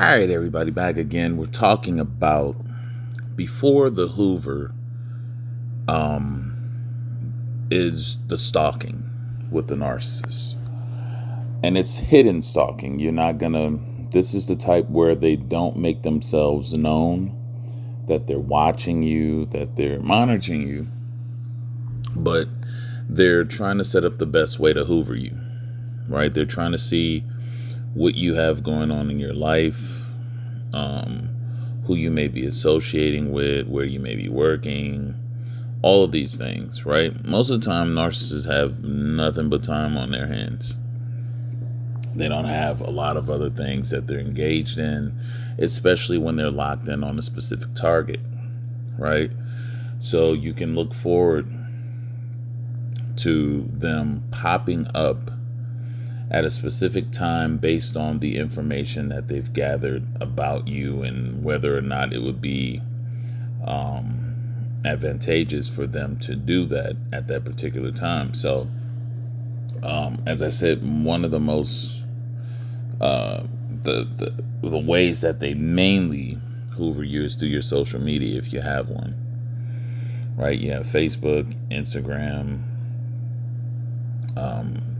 All right, everybody, back again. We're talking about before the Hoover is the stalking with the narcissist. And it's hidden stalking. You're not gonna, this is the type where they don't make themselves known, that they're watching you, that they're monitoring you, but they're trying to set up the best way to Hoover you, right? They're trying to see what you have going on in your life, who you may be associating with, where you may be working, all of these things, right? Most of the time, narcissists have nothing but time on their hands. They don't have a lot of other things that they're engaged in, especially when they're locked in on a specific target, right? So you can look forward to them popping up at a specific time based on the information that they've gathered about you and whether or not it would be advantageous for them to do that at that particular time. So, as I said, one of the most the ways that they mainly hoover you is through your social media, if you have one, right? You have Facebook, Instagram,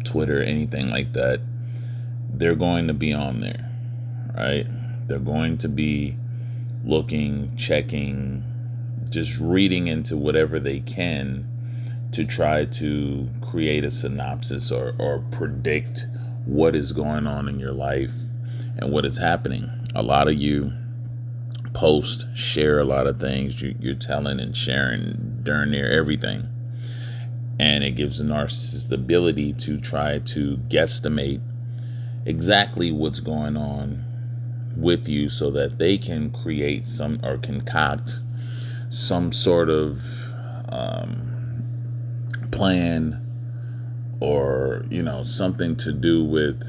Twitter, anything like that. They're going to be on there, right? They're going to be looking, checking, just reading into whatever they can to try to create a synopsis or predict what is going on in your life and what is happening. A lot of you post, share a lot of things. You're telling and sharing darn near everything. And it gives the narcissist the ability to try to guesstimate exactly what's going on with you so that they can create some or concoct some sort of plan or, something to do with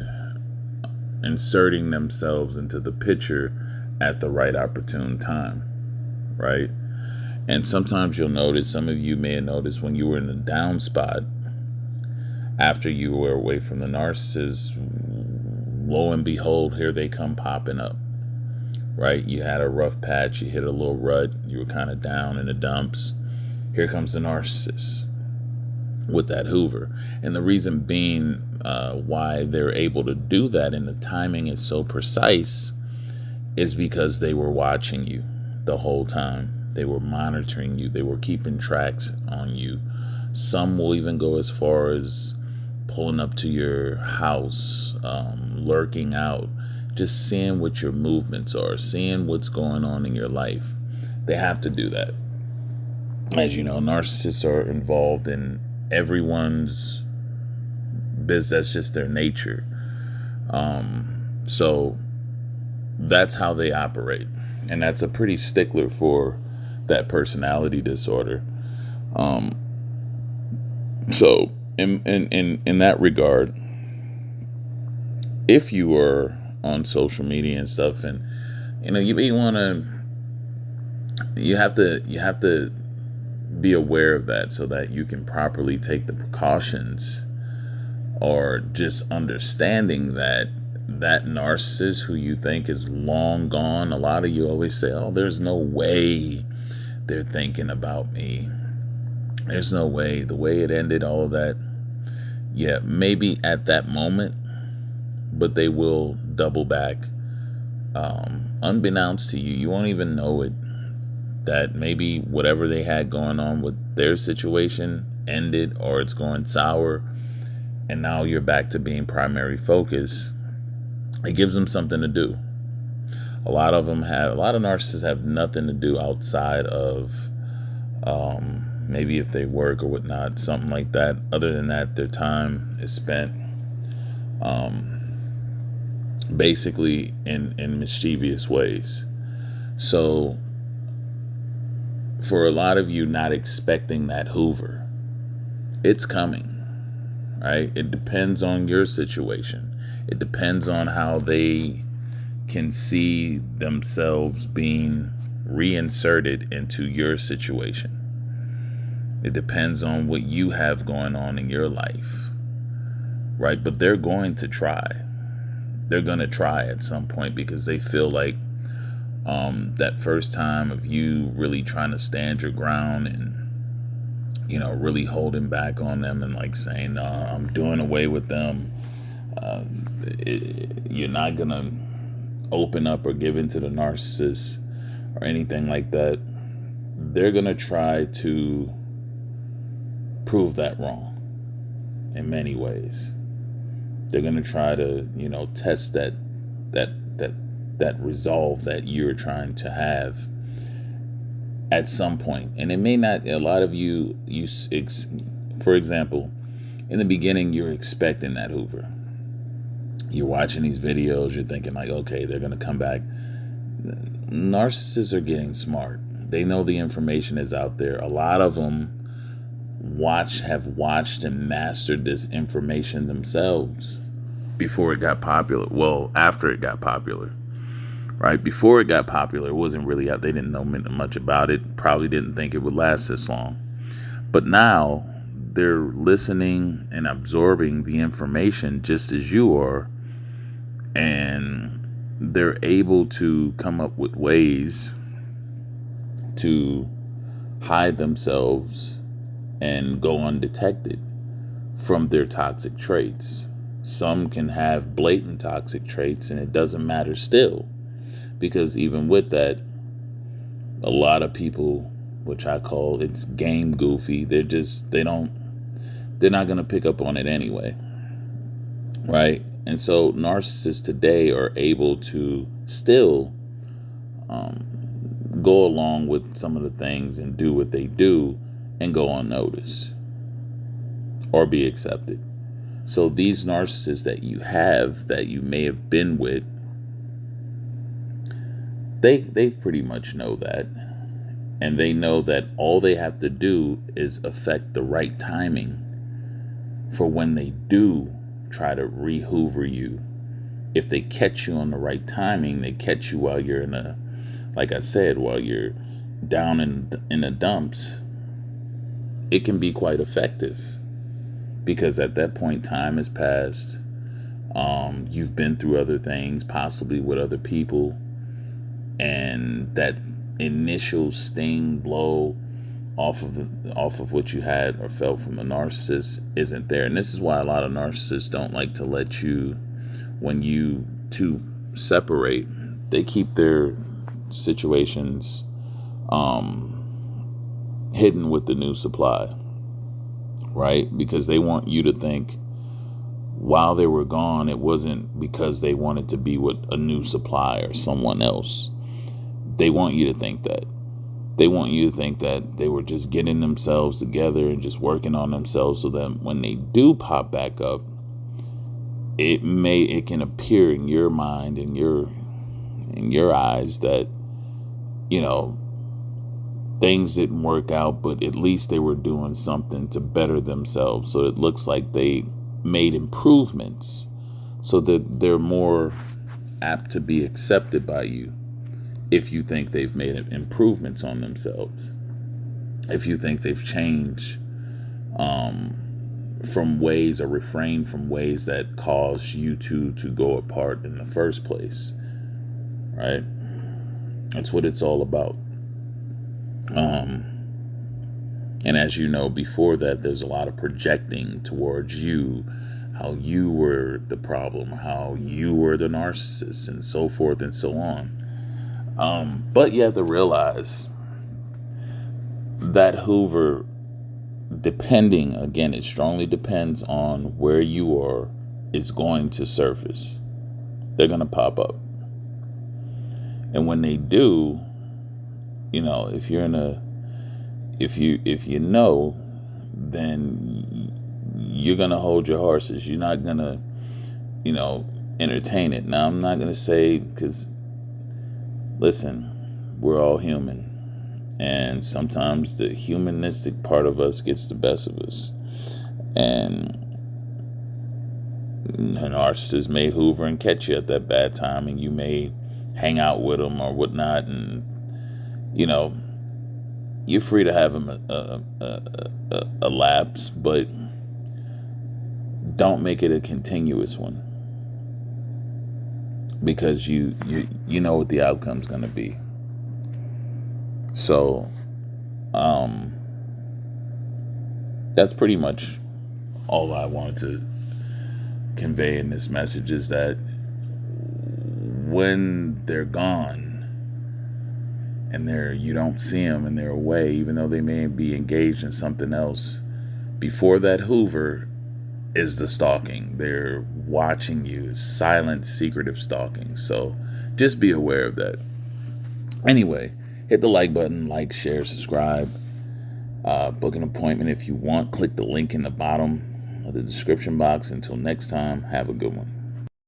inserting themselves into the picture at the right opportune time, right? And sometimes you'll notice, some of you may have noticed when you were in a down spot, after you were away from the narcissist, lo and behold, here they come popping up, right? You had a rough patch, you hit a little rut, you were kind of down in the dumps. Here comes the narcissist with that Hoover. And the reason being why they're able to do that and the timing is so precise is because they were watching you the whole time. They were monitoring you. They were keeping tracks on you. Some will even go as far as pulling up to your house, lurking out, just seeing what your movements are, seeing what's going on in your life. They have to do that. As you know, narcissists are involved in everyone's business. That's just their nature. So that's how they operate. And that's a pretty stickler for that personality disorder. So in that regard, if you are on social media and stuff, and you may want to, you have to be aware of that so that you can properly take the precautions, or just understanding that narcissist who you think is long gone. A lot of you always say, oh, there's no way they're thinking about me. There's no way. The way it ended, all of that. Yeah, maybe at that moment, but they will double back. Unbeknownst to you, you won't even know it, that maybe whatever they had going on with their situation ended, or it's going sour, and now you're back to being primary focus. It gives them something to do. A lot of narcissists have nothing to do outside of maybe if they work or whatnot, something like that. Other than that, their time is spent basically in mischievous ways. So for a lot of you not expecting that Hoover, it's coming, right? It depends on your situation. It depends on how they can see themselves being reinserted into your situation. It depends on what you have going on in your life, right? But they're going to try. they're going to try at some point, because they feel like that first time of you really trying to stand your ground and, really holding back on them and like saying, I'm doing away with them. You're not going to open up or give into the narcissist or anything like that. They're going to try to prove that wrong in many ways. They're going to try to, test that resolve that you're trying to have at some point. And it may not, a lot of you, for example, in the beginning, you're expecting that Hoover. You're watching these videos, you're thinking like, okay, they're going to come back. Narcissists are getting smart. They know the information is out there. A lot of them have watched and mastered this information themselves before it got popular. Well, after it got popular, right? Before it got popular, it wasn't really out. They didn't know much about it. Probably didn't think it would last this long. But now they're listening and absorbing the information just as you are. And they're able to come up with ways to hide themselves and go undetected from their toxic traits. Some can have blatant toxic traits and it doesn't matter still, because even with that, a lot of people, which I call it's game goofy, they're not going to pick up on it anyway, right? And so narcissists today are able to still go along with some of the things and do what they do and go unnoticed or be accepted. So these narcissists that you have, that you may have been with, they pretty much know that. And they know that all they have to do is affect the right timing for when they do try to re-Hoover you. If they catch you on the right timing, they catch you while you're like I said, while you're down in the dumps, it can be quite effective. Because at that point, time has passed. You've been through other things, possibly with other people. And that initial sting blow off of what you had or felt from the narcissist isn't there. And this is why a lot of narcissists don't like to let you, when you two separate, they keep their situations hidden with the new supply, right? Because they want you to think while they were gone, it wasn't because they wanted to be with a new supply or someone else. They want you to think that. They want you to think that they were just getting themselves together and just working on themselves so that when they do pop back up, it can appear in your mind and in your eyes that, things didn't work out, but at least they were doing something to better themselves. So it looks like they made improvements so that they're more apt to be accepted by you. If you think they've made improvements on themselves, if you think they've changed from ways or refrained from ways that cause you two to go apart in the first place, right? That's what it's all about. And as you know, before that, there's a lot of projecting towards you, how you were the problem, how you were the narcissist, and so forth and so on. But you have to realize that Hoover, depending, again, it strongly depends on where you are, is going to surface. They're going to pop up. And when they do, if you're if you know, then you're going to hold your horses. You're not going to, entertain it. Now, I'm not going to say, because listen, we're all human. And sometimes the humanistic part of us gets the best of us. And an narcissist may Hoover and catch you at that bad time, and you may hang out with them or whatnot. And, you're free to have them a lapse, but don't make it a continuous one. because you know what the outcome's going to be. So that's pretty much all I wanted to convey in this message, is that when they're gone and you don't see them and they're away, even though they may be engaged in something else, before that Hoover is the stalking. They're watching you. Silent, secretive stalking. So just be aware of that. Anyway, hit the like button, like, share, subscribe. Book an appointment if you want. Click the link in the bottom of the description box. Until next time, have a good one.